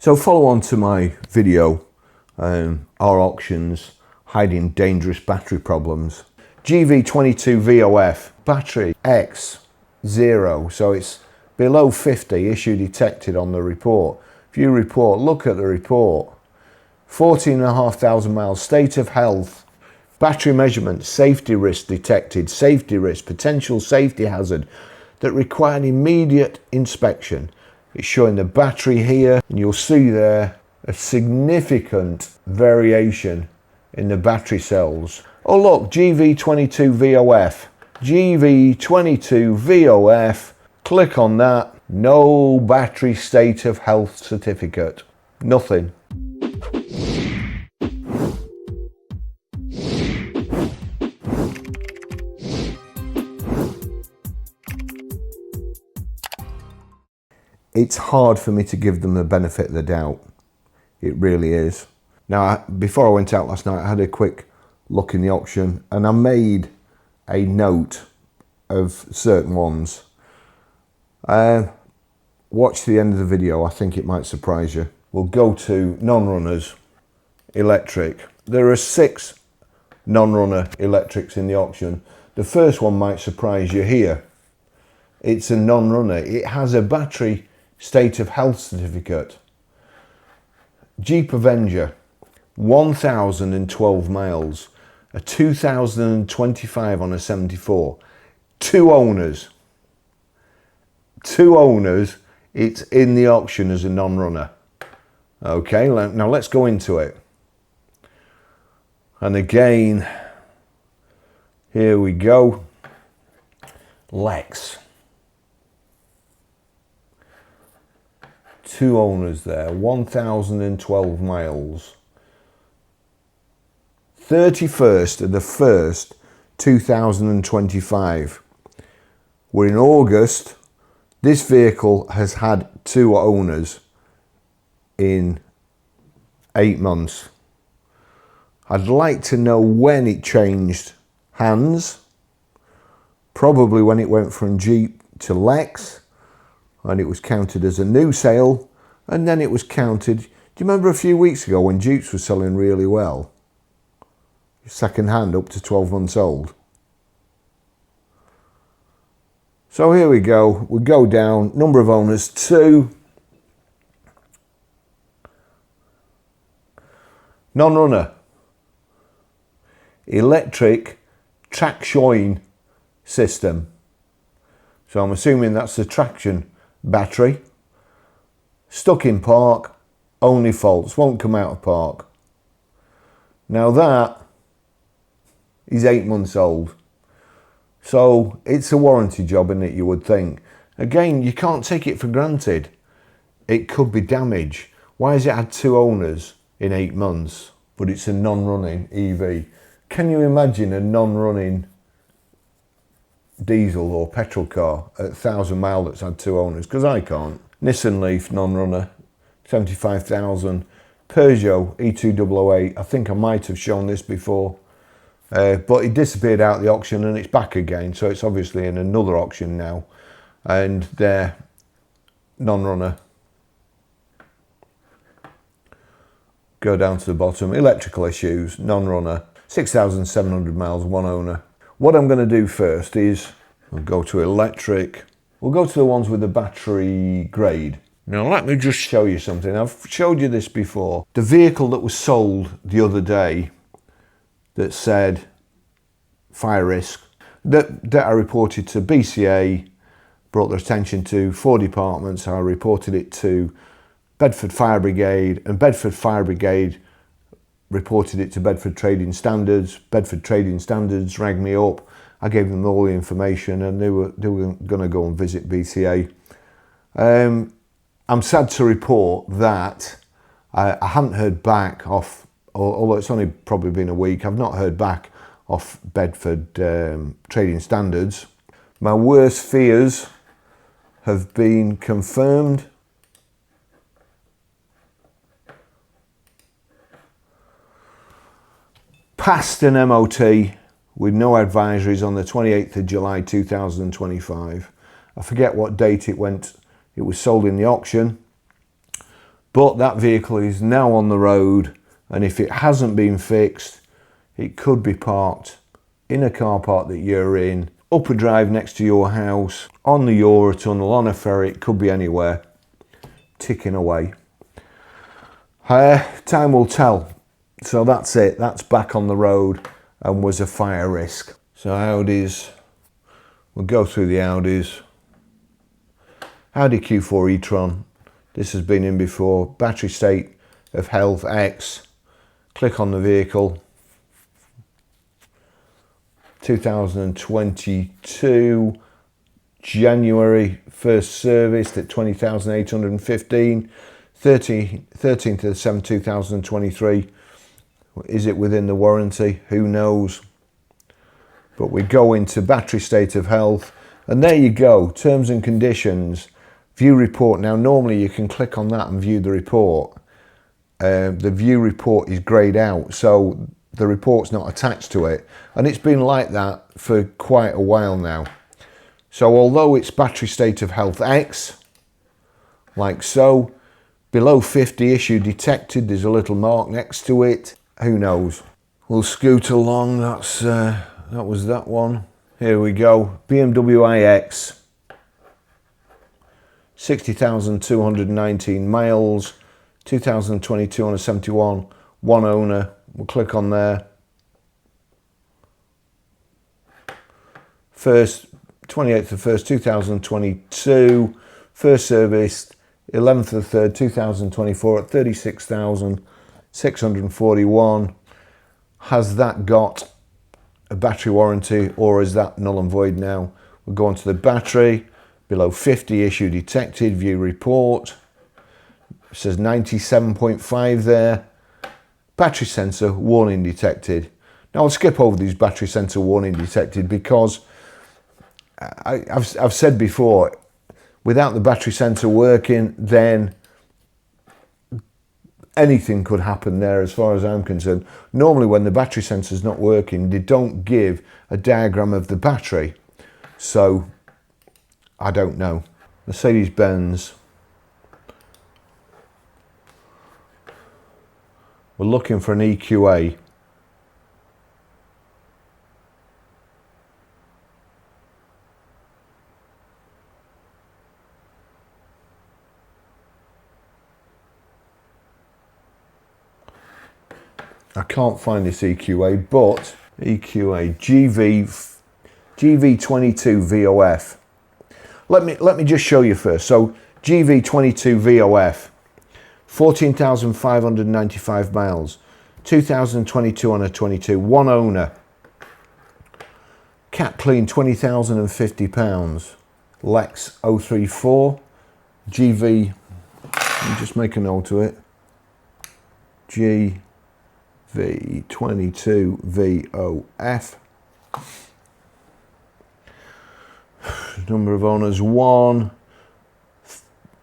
So follow on to my video, our auctions, hiding dangerous battery problems. GV22VOF, battery X0, so it's below 50, issue detected on the report. View report, look at the report. 14,500 miles, state of health, battery measurement, safety risk detected, safety risk, potential safety hazard that required immediate inspection. It's showing the battery here, and you'll see there a significant variation in the battery cells. Oh look, GV22VOF, GV22VOF, click on that, no battery state of health certificate, nothing. It's hard for me to give them the benefit of the doubt. It really is. Now, before I went out last night, I had a quick look in the auction and I made a note of certain ones. Watch the end of the video, I think it might surprise you. We'll go to non-runners, electric. There are 6 non-runner electrics in the auction. The first one might surprise you here. It's a non-runner. It has a battery state of health certificate. Jeep Avenger, 1,012 miles, a 2025 on a 74, 2 owners. 2 owners, it's in the auction as a non-runner. Okay, now let's go into it. And again, here we go. Lex. 2 owners there, 1,012 miles. 31st of the 1st, 2025. We're in August. This vehicle has had 2 owners in 8 months. I'd like to know when it changed hands. Probably when it went from Jeep to Lex, and it was counted as a new sale, and then it was counted. Do you remember a few weeks ago when Jeeps were selling really well? Second hand up to 12 months old. So here we go. We go down. Number of owners, 2. Non-runner. Electric traction system. So I'm assuming that's the traction battery. Stuck in park, only faults, won't come out of park. Now that is 8 months old. So it's a warranty job, isn't it, you would think. Again, you can't take it for granted. It could be damage. Why has it had 2 owners in 8 months, but it's a non-running EV? Can you imagine a non-running diesel or petrol car at 1,000 miles that's had 2 owners? Because I can't. Nissan Leaf non-runner, 75,000. Peugeot E2008, I think I might have shown this before, but it disappeared out of the auction and it's back again, so it's obviously in another auction now, and they're non-runner. Go down to the bottom, electrical issues, non-runner, 6,700 miles, 1 owner. What I'm going to do first is we'll go to electric. We'll go to the ones with the battery grade. Now let me just show you something. I've showed you this before. The vehicle that was sold the other day that said fire risk, that I reported to BCA, brought their attention to 4 departments. I reported it to Bedford Fire Brigade, and Bedford Fire Brigade reported it to Bedford Trading Standards. Bedford Trading Standards rang me up. I gave them all the information and they were going to go and visit BCA. I'm sad to report that I haven't heard back off, although it's only probably been a week, I've not heard back off Bedford Trading Standards. My worst fears have been confirmed. Passed an MOT with no advisories on the 28th of July 2025. I forget what date it went. It was sold in the auction, But that vehicle is now on the road, and if it hasn't been fixed, it could be parked in a car park that you're in, up a drive next to your house, on the Eurotunnel, on a ferry, it could be anywhere, ticking away. Time will tell. So that's it, that's back on the road and was a fire risk. So Audis, we'll go through the Audis. Audi Q4 e-tron, this has been in before. Battery state of health X, click on the vehicle. 2022 January, first serviced at 20,815. 13th of the 7th 2023. Is it within the warranty? Who knows? But we go into battery state of health, and there you go, terms and conditions, view report. Now normally you can click on that and view the report. The view report is greyed out, so the report's not attached to it, and it's been like that for quite a while now. So although it's battery state of health X, like so, below 50 issue detected, there's a little mark next to it. Who knows? We'll scoot along. That was that one. Here we go. BMW iX, 60,219 miles, 2022 on a 71, one owner. We'll click on there. First, 28th of 1st, 2022. First serviced, 11th of 3rd, 2024 at 36,641. Has that got a battery warranty, or is that null and void now? We'll go on to the battery. Below 50 issue detected, view report. It says 97.5 there. Battery sensor warning detected. Now I'll skip over these battery sensor warning detected because I've said before, without the battery sensor working, then anything could happen there as far as I'm concerned. Normally when the battery sensor's not working, they don't give a diagram of the battery. So I don't know. Mercedes-Benz. We're looking for an EQA. I can't find this EQA, but EQA GV22 VOF. Let me just show you first. So GV22 VOF, 14,595 miles, 2022 on a 22, one owner. Cat clean, 20,050 pounds. Lex 034 GV. Let me just make a note of it. GV22 VOF. Number of owners 1.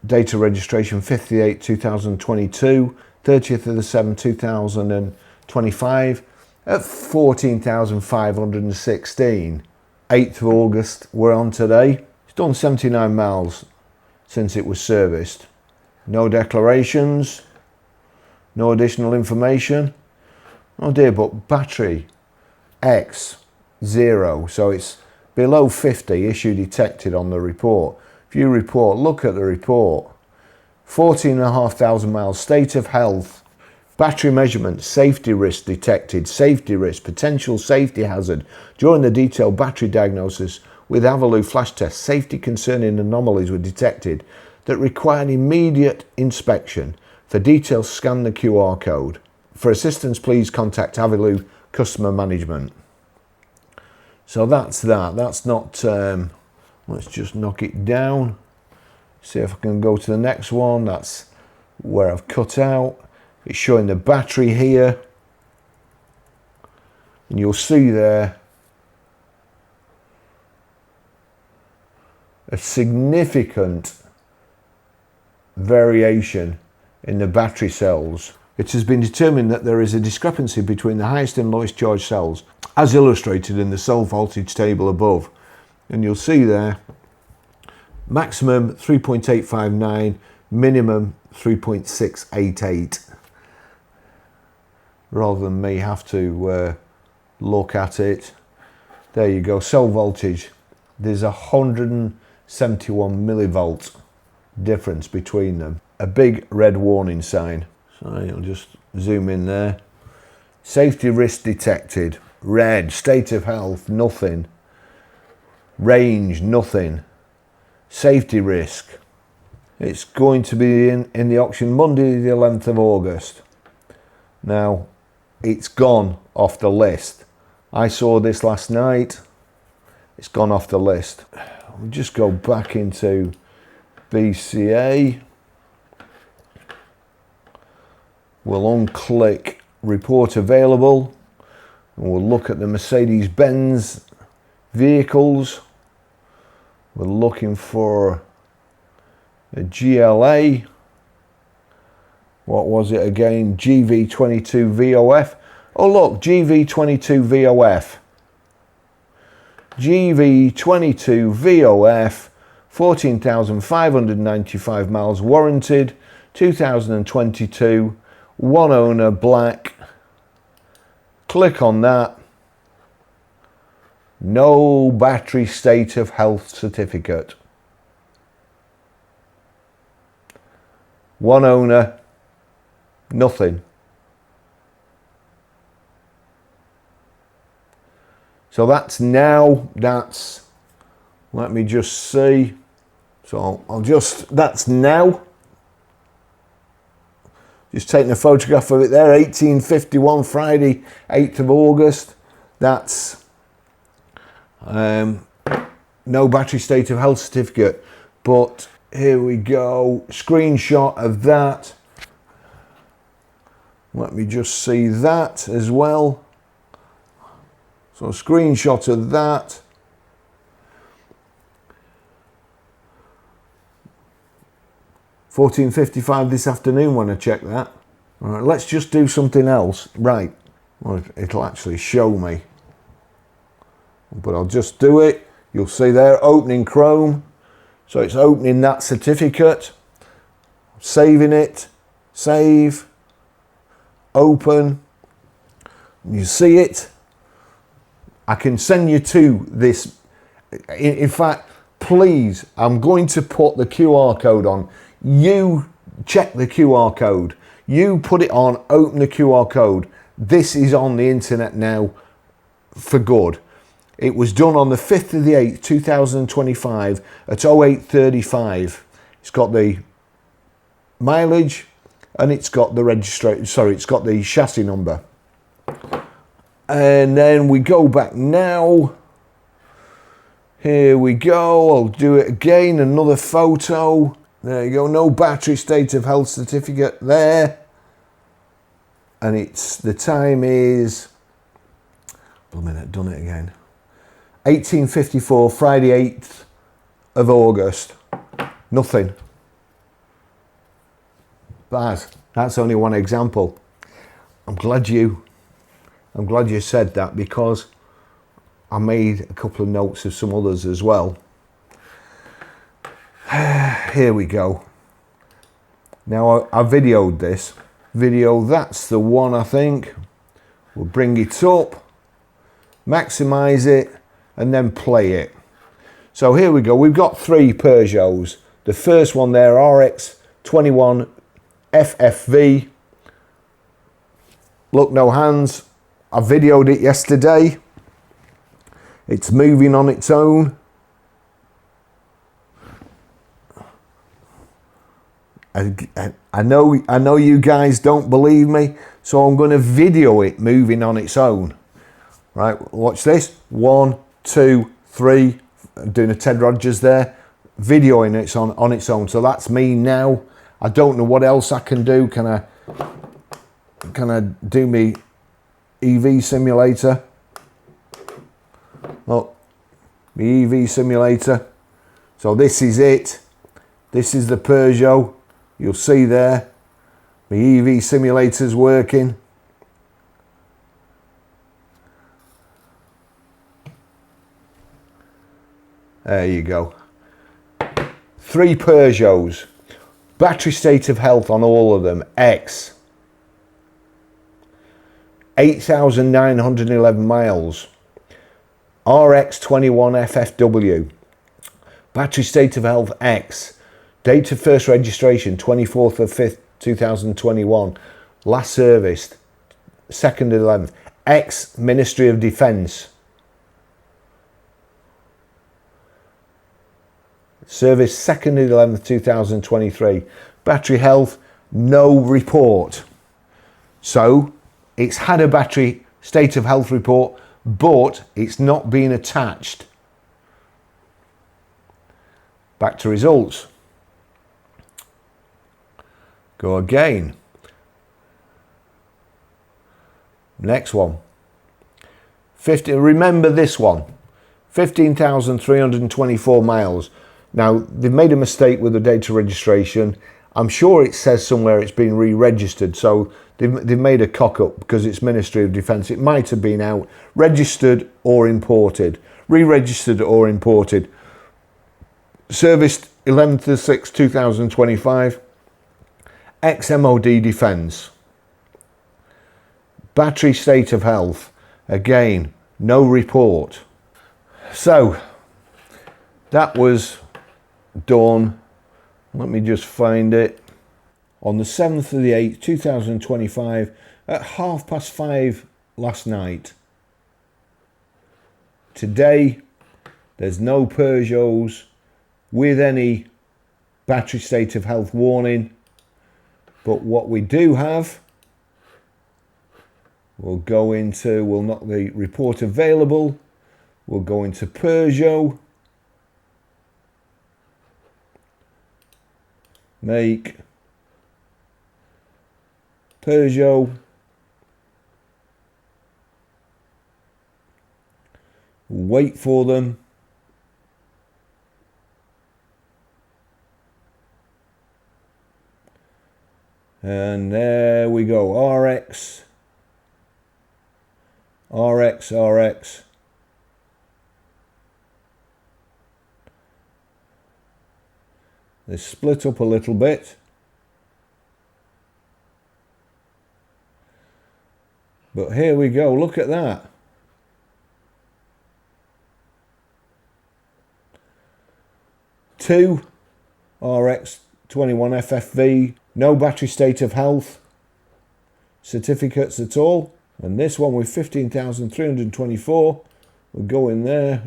Data registration 58 2022. 30th of the 7th 2025 at 14,516. 8th of August we're on today. It's done 79 miles since it was serviced. No declarations, no additional information. Oh dear, but battery X 0, so it's below 50 issue detected on the report. View report, look at the report. 14,500 miles, state of health, battery measurement, safety risk detected, safety risk, potential safety hazard. During the detailed battery diagnosis with Avalue flash test, safety concerning anomalies were detected that required immediate inspection. For details, scan the QR code. For assistance, please contact Avalue Customer Management. So that's that. That's not, let's just knock it down. See if I can go to the next one. That's where I've cut out. It's showing the battery here. And you'll see there a significant variation in the battery cells. It has been determined that there is a discrepancy between the highest and lowest charge cells, as illustrated in the cell voltage table above. And you'll see there, maximum 3.859, minimum 3.688, rather than me have to look at it. There you go, cell voltage. There's 171 millivolt difference between them. A big red warning sign. So I'll just zoom in there. Safety risk detected. Red. State of health, nothing. Range, nothing. Safety risk. It's going to be in the auction Monday the 11th of August. Now, it's gone off the list. I saw this last night. It's gone off the list. We'll just go back into BCA. We'll unclick report available, and we'll look at the Mercedes-Benz vehicles. We're looking for a GLA. What was it again? GV22 VOF. Oh look, GV22 VOF. GV22 VOF, 14,595 miles warranted, 2022, one owner, black. Click on that. No battery state of health certificate. One owner, nothing. So that's now, let me just see. So that's now. Just taking a photograph of it there, 1851, Friday, 8th of August. That's no battery state of health certificate. But here we go, screenshot of that. Let me just see that as well. So a screenshot of that. $14.55 this afternoon when I check that. All right, let's just do something else. Right, well, it'll actually show me. But I'll just do it. You'll see there, opening Chrome. So it's opening that certificate. Saving it. Save. Open. You see it. I can send you to this. In fact, please, I'm going to put the QR code on. You check the QR code. You put it on, open the QR code. This is on the internet now for good. It was done on the 5th of the 8th, 2025 at 08:35. It's got the mileage and it's got the registration, sorry, it's got the chassis number. And then we go back now. Here we go. I'll do it again. Another photo. There you go. No battery state of health certificate there. And the time is, done it again. 1854, Friday 8th of August. Nothing. Bad. That's only one example. I'm glad you said that, because I made a couple of notes of some others as well. Here we go. Now I videoed this video. That's the one, I think. We'll bring it up, maximize it, and then play it. So here we go. We've got 3 Peugeots. The first one there, RX21 FFV. Look, no hands. I videoed it yesterday. It's moving on its own. I know you guys don't believe me, so I'm going to video it moving on its own. Right, watch this. 1, 2, 3. I'm doing a Ted Rogers there. Videoing it on its own. So that's me now. I don't know what else I can do. Can I do me EV simulator? Look, the EV simulator. So this is it. This is the Peugeot. You'll see there, the EV simulator's working. There you go. 3 Peugeots. Battery state of health on all of them, X. 8,911 miles. RX21FFW. Battery state of health, X. Date of first registration, 24th of 5th, 2021. Last serviced, 2nd of 11th. X, Ministry of Defence. Service 2nd of 11th, 2023. Battery health, no report. So, it's had a battery state of health report, but it's not been attached. Back to results. Go again. Next one. Remember this one. 15,324 miles. Now, they've made a mistake with the data registration. I'm sure it says somewhere it's been re-registered, so they've made a cock-up because it's Ministry of Defence. It might have been out, registered or imported, re-registered or imported. Serviced 11th of 6th, 2025. ex-MOD Defence. Battery state of health. Again, no report. So, that was done. Let me just find it. On the 7th of the 8th, 2025, at 5:30 last night. Today, there's no Peugeots with any battery state of health warning. But what we do have, we'll knock the report available. We'll go into Peugeot. Make Peugeot. Wait for them. And there we go. RX. They split up a little bit. But here we go. Look at that. Two RX21FFV. No battery state of health certificates at all. And this one with 15,324. We'll go in there.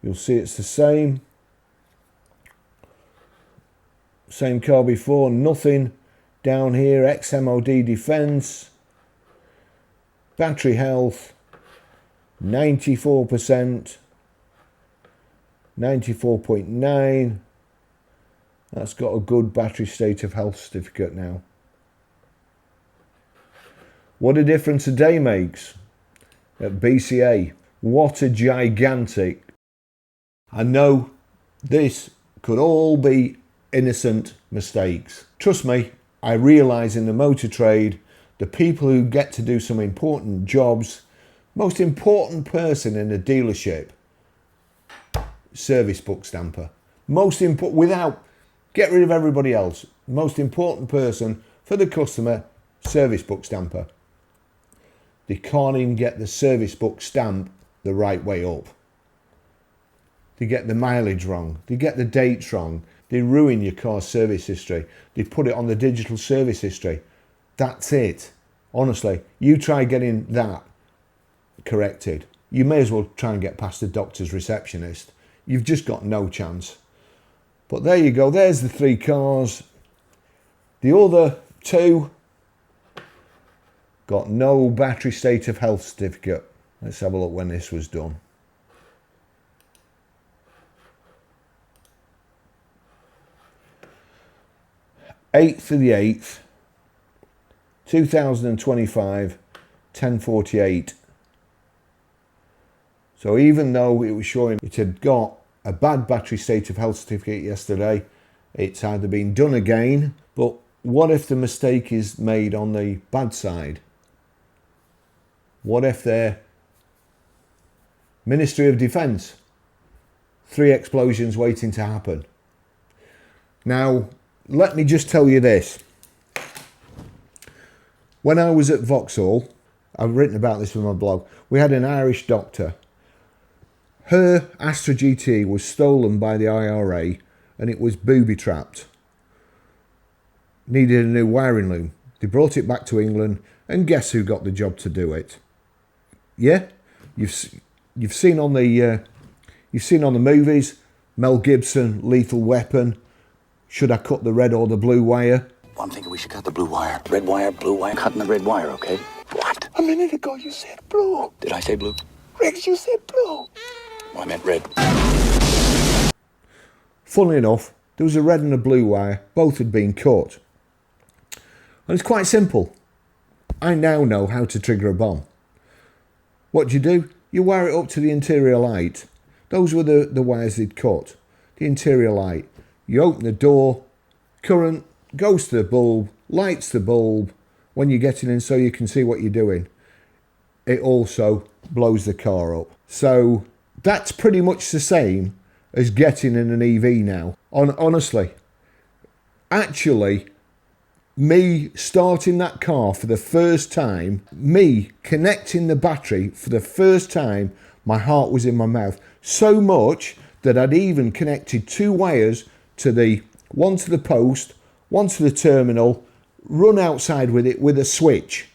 You'll see it's the same. Same car before. Nothing down here. ex-MOD Defence. Battery health 94%. 94.9. That's got a good battery state of health certificate now. What a difference a day makes at BCA. What a gigantic. I know this could all be innocent mistakes. Trust me, I realise in the motor trade, the people who get to do some important jobs, most important person in a dealership, service book stamper. Most important, without, get rid of everybody else. Most important person for the customer, service book stamper. They can't even get the service book stamp the right way up. They get the mileage wrong. They get the dates wrong. They ruin your car's service history. They put it on the digital service history. That's it. Honestly, you try getting that corrected. You may as well try and get past the doctor's receptionist. You've just got no chance. But there you go. There's the three cars. The other two got no battery state of health certificate. Let's have a look when this was done. Eighth of the 8th, 2025, 10:48. So even though it was showing it had got a bad battery state of health certificate yesterday, it's either been done again, but what if the mistake is made on the bad side? What if they're Ministry of Defence? 3 explosions waiting to happen. Now, let me just tell you this. When I was at Vauxhall, I've written about this in my blog, we had an Irish doctor. Her Astra GT was stolen by the IRA and it was booby-trapped. Needed a new wiring loom. They brought it back to England and guess who got the job to do it? Yeah? You've seen on the movies, Mel Gibson, Lethal Weapon. Should I cut the red or the blue wire? Well, I'm thinking we should cut the blue wire. Red wire, blue wire, cutting the red wire, okay? What? A minute ago you said blue. Did I say blue? Riggs, you said blue. Well, I meant red. Funnily enough, there was a red and a blue wire. Both had been cut. And it's quite simple. I now know how to trigger a bomb. What do? You wire it up to the interior light. Those were the wires they'd cut. The interior light. You open the door, current goes to the bulb, lights the bulb when you're getting in so you can see what you're doing. It also blows the car up. So that's pretty much the same as getting in an EV now. Honestly, actually, me starting that car for the first time, me connecting the battery for the first time, my heart was in my mouth. So much that I'd even connected 2 wires to one to the post, one to the terminal, run outside with it with a switch.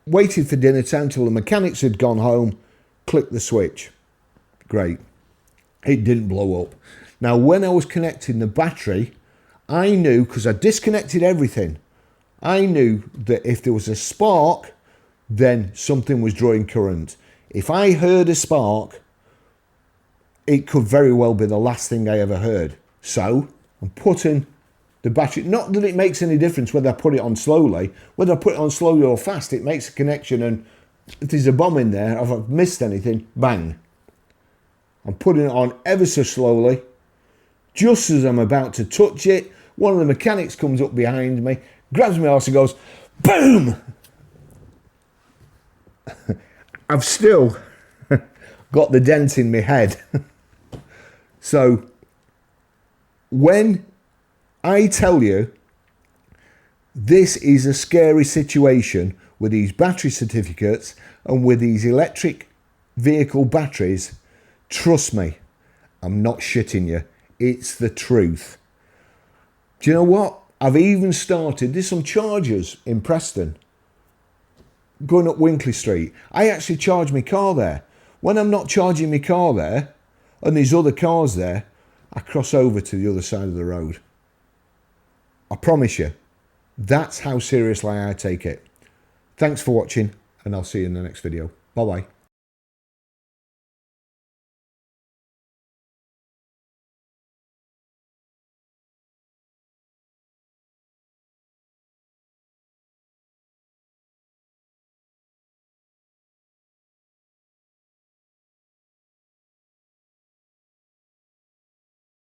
Waited for dinner time till the mechanics had gone home, clicked the switch. Great. It didn't blow up. Now, when I was connecting the battery, I knew, because I disconnected everything, I knew that if there was a spark, then something was drawing current. If I heard a spark, it could very well be the last thing I ever heard. So I'm putting the battery, not that it makes any difference whether I put it on slowly, whether I put it on slowly or fast, it makes a connection, and if there's a bomb in there, if I've missed anything, bang. I'm putting it on ever so slowly. Just as I'm about to touch it, one of the mechanics comes up behind me, grabs my arse and goes, boom! I've still got the dent in my head. So, when I tell you this is a scary situation with these battery certificates and with these electric vehicle batteries, trust me, I'm not shitting you. It's the truth. Do you know what? I've even started, there's some chargers in Preston going up Winkley Street. I actually charge my car there. When I'm not charging my car there and there's other cars there, I cross over to the other side of the road. I promise you, that's how seriously I take it. Thanks for watching, and I'll see you in the next video. Bye-bye.